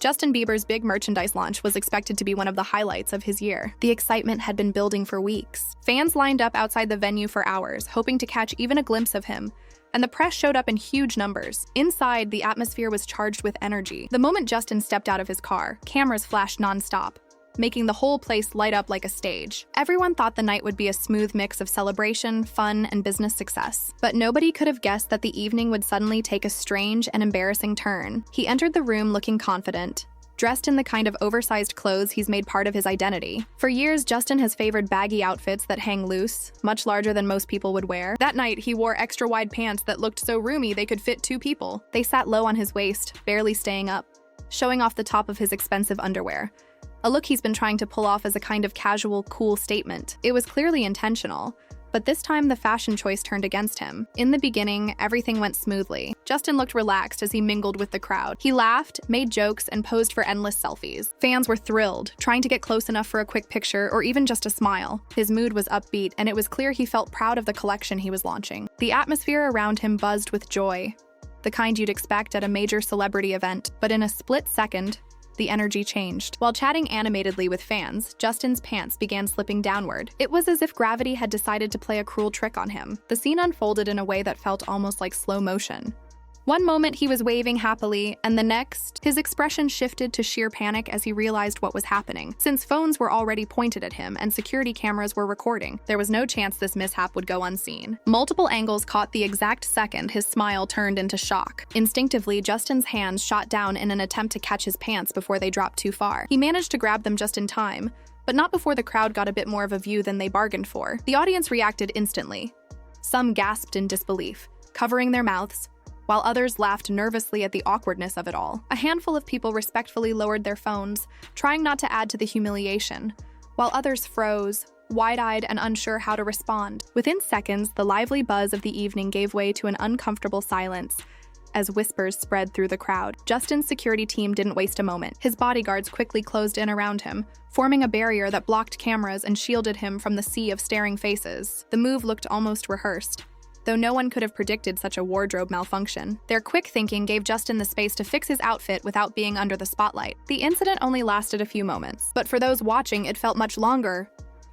Justin Bieber's big merchandise launch was expected to be one of the highlights of his year. The excitement had been building for weeks. Fans lined up outside the venue for hours, hoping to catch even a glimpse of him, and the press showed up in huge numbers. Inside, the atmosphere was charged with energy. The moment Justin stepped out of his car, cameras flashed nonstop, making the whole place light up like a stage. Everyone thought the night would be a smooth mix of celebration, fun, and business success. But nobody could have guessed that the evening would suddenly take a strange and embarrassing turn. He entered the room looking confident, dressed in the kind of oversized clothes he's made part of his identity. For years, Justin has favored baggy outfits that hang loose, much larger than most people would wear. That night, he wore extra-wide pants that looked so roomy they could fit 2 people. They sat low on his waist, barely staying up, showing off the top of his expensive underwear. A look he's been trying to pull off as a kind of casual, cool statement. It was clearly intentional, but this time the fashion choice turned against him. In the beginning, everything went smoothly. Justin looked relaxed as he mingled with the crowd. He laughed, made jokes, and posed for endless selfies. Fans were thrilled, trying to get close enough for a quick picture or even just a smile. His mood was upbeat, and it was clear he felt proud of the collection he was launching. The atmosphere around him buzzed with joy, the kind you'd expect at a major celebrity event, but in a split second, the energy changed. While chatting animatedly with fans, Justin's pants began slipping downward. It was as if gravity had decided to play a cruel trick on him. The scene unfolded in a way that felt almost like slow motion. One moment he was waving happily, and the next, his expression shifted to sheer panic as he realized what was happening. Since phones were already pointed at him and security cameras were recording, there was no chance this mishap would go unseen. Multiple angles caught the exact second his smile turned into shock. Instinctively, Justin's hands shot down in an attempt to catch his pants before they dropped too far. He managed to grab them just in time, but not before the crowd got a bit more of a view than they bargained for. The audience reacted instantly. Some gasped in disbelief, covering their mouths, while others laughed nervously at the awkwardness of it all. A handful of people respectfully lowered their phones, trying not to add to the humiliation, while others froze, wide-eyed and unsure how to respond. Within seconds, the lively buzz of the evening gave way to an uncomfortable silence as whispers spread through the crowd. Justin's security team didn't waste a moment. His bodyguards quickly closed in around him, forming a barrier that blocked cameras and shielded him from the sea of staring faces. The move looked almost rehearsed, though no one could have predicted such a wardrobe malfunction. Their quick thinking gave Justin the space to fix his outfit without being under the spotlight. The incident only lasted a few moments, but for those watching, it felt much longer,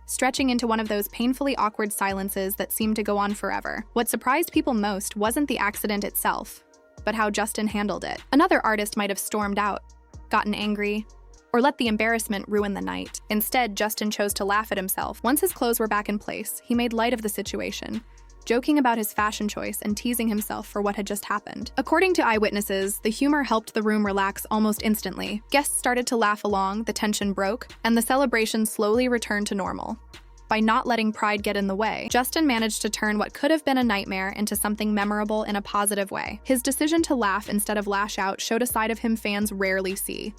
stretching into one of those painfully awkward silences that seemed to go on forever. What surprised people most wasn't the accident itself, but how Justin handled it. Another artist might have stormed out, gotten angry, or let the embarrassment ruin the night. Instead, Justin chose to laugh at himself. Once his clothes were back in place, he made light of the situation, joking about his fashion choice and teasing himself for what had just happened. According to eyewitnesses, the humor helped the room relax almost instantly. Guests started to laugh along, the tension broke, and the celebration slowly returned to normal. By not letting pride get in the way, Justin managed to turn what could have been a nightmare into something memorable in a positive way. His decision to laugh instead of lash out showed a side of him fans rarely see.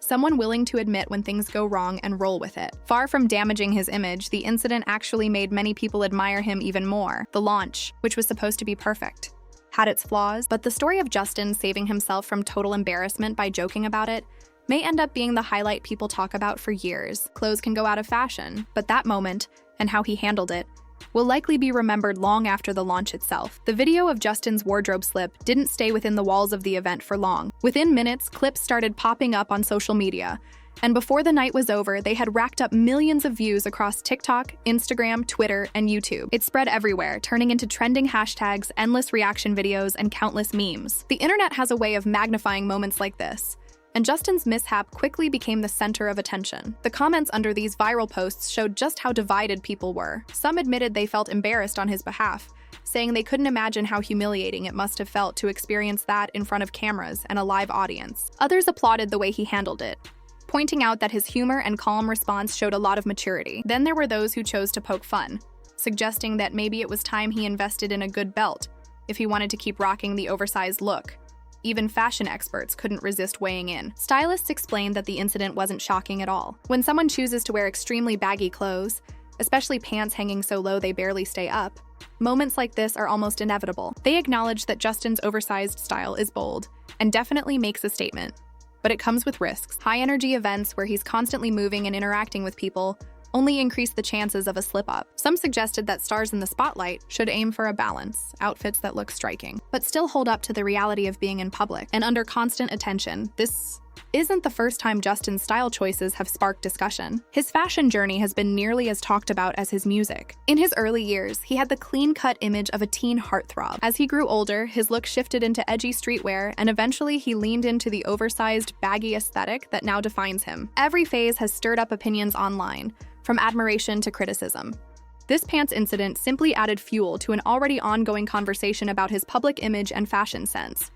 Someone willing to admit when things go wrong and roll with it. Far from damaging his image, the incident actually made many people admire him even more. The launch, which was supposed to be perfect, had its flaws, but the story of Justin saving himself from total embarrassment by joking about it may end up being the highlight people talk about for years. Clothes can go out of fashion, but that moment, and how he handled it, will likely be remembered long after the launch itself. The video of Justin's wardrobe slip didn't stay within the walls of the event for long. Within minutes, clips started popping up on social media, and before the night was over, they had racked up millions of views across TikTok, Instagram, Twitter, and YouTube. It spread everywhere, turning into trending hashtags, endless reaction videos, and countless memes. The internet has a way of magnifying moments like this, and Justin's mishap quickly became the center of attention. The comments under these viral posts showed just how divided people were. Some admitted they felt embarrassed on his behalf, saying they couldn't imagine how humiliating it must have felt to experience that in front of cameras and a live audience. Others applauded the way he handled it, pointing out that his humor and calm response showed a lot of maturity. Then there were those who chose to poke fun, suggesting that maybe it was time he invested in a good belt if he wanted to keep rocking the oversized look. Even fashion experts couldn't resist weighing in. Stylists explained that the incident wasn't shocking at all. When someone chooses to wear extremely baggy clothes, especially pants hanging so low they barely stay up, moments like this are almost inevitable. They acknowledge that Justin's oversized style is bold and definitely makes a statement, but it comes with risks. High-energy events where he's constantly moving and interacting with people only increase the chances of a slip-up. Some suggested that stars in the spotlight should aim for a balance, outfits that look striking, but still hold up to the reality of being in public and under constant attention. This isn't the first time Justin's style choices have sparked discussion. His fashion journey has been nearly as talked about as his music. In his early years, he had the clean-cut image of a teen heartthrob. As he grew older, his look shifted into edgy streetwear, and eventually he leaned into the oversized, baggy aesthetic that now defines him. Every phase has stirred up opinions online, from admiration to criticism. This pants incident simply added fuel to an already ongoing conversation about his public image and fashion sense.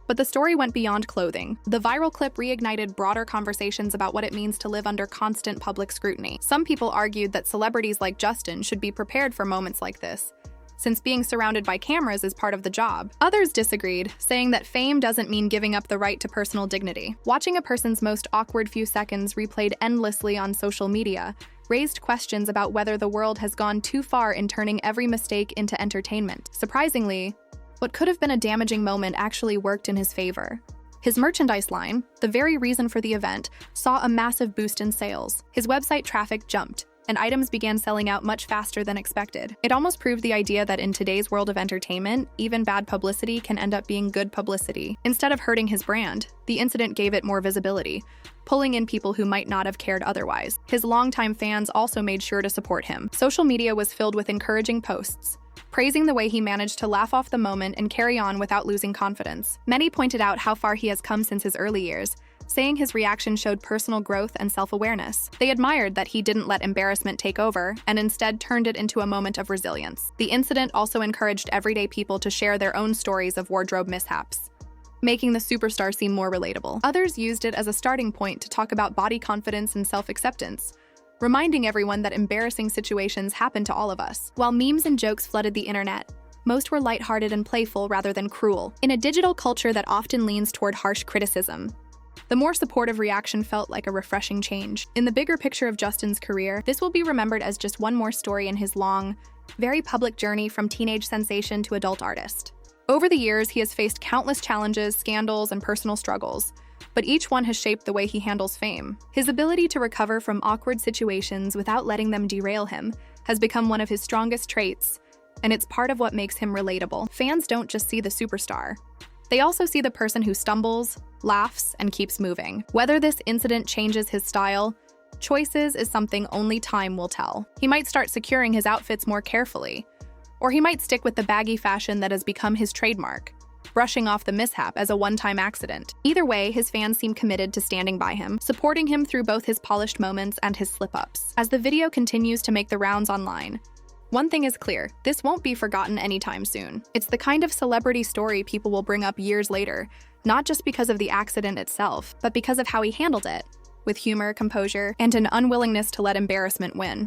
But the story went beyond clothing. The viral clip reignited broader conversations about what it means to live under constant public scrutiny. Some people argued that celebrities like Justin should be prepared for moments like this, since being surrounded by cameras is part of the job. Others disagreed, saying that fame doesn't mean giving up the right to personal dignity. Watching a person's most awkward few seconds replayed endlessly on social media raised questions about whether the world has gone too far in turning every mistake into entertainment. Surprisingly, what could have been a damaging moment actually worked in his favor. His merchandise line, the very reason for the event, saw a massive boost in sales. His website traffic jumped, and items began selling out much faster than expected. It almost proved the idea that in today's world of entertainment, even bad publicity can end up being good publicity. Instead of hurting his brand, the incident gave it more visibility, pulling in people who might not have cared otherwise. His longtime fans also made sure to support him. Social media was filled with encouraging posts, praising the way he managed to laugh off the moment and carry on without losing confidence. Many pointed out how far he has come since his early years, saying his reaction showed personal growth and self-awareness. They admired that he didn't let embarrassment take over and instead turned it into a moment of resilience. The incident also encouraged everyday people to share their own stories of wardrobe mishaps, making the superstar seem more relatable. Others used it as a starting point to talk about body confidence and self-acceptance, reminding everyone that embarrassing situations happen to all of us. While memes and jokes flooded the internet, most were lighthearted and playful rather than cruel. In a digital culture that often leans toward harsh criticism, the more supportive reaction felt like a refreshing change. In the bigger picture of Justin's career, this will be remembered as just one more story in his long, very public journey from teenage sensation to adult artist. Over the years, he has faced countless challenges, scandals, and personal struggles, but each one has shaped the way he handles fame. His ability to recover from awkward situations without letting them derail him has become one of his strongest traits, and it's part of what makes him relatable. Fans don't just see the superstar. They also see the person who stumbles, laughs, and keeps moving. Whether this incident changes his style, choices is something only time will tell. He might start securing his outfits more carefully, or he might stick with the baggy fashion that has become his trademark, brushing off the mishap as a one-time accident. Either way, his fans seem committed to standing by him, supporting him through both his polished moments and his slip-ups. As the video continues to make the rounds online, one thing is clear, this won't be forgotten anytime soon. It's the kind of celebrity story people will bring up years later, not just because of the accident itself, but because of how he handled it, with humor, composure, and an unwillingness to let embarrassment win.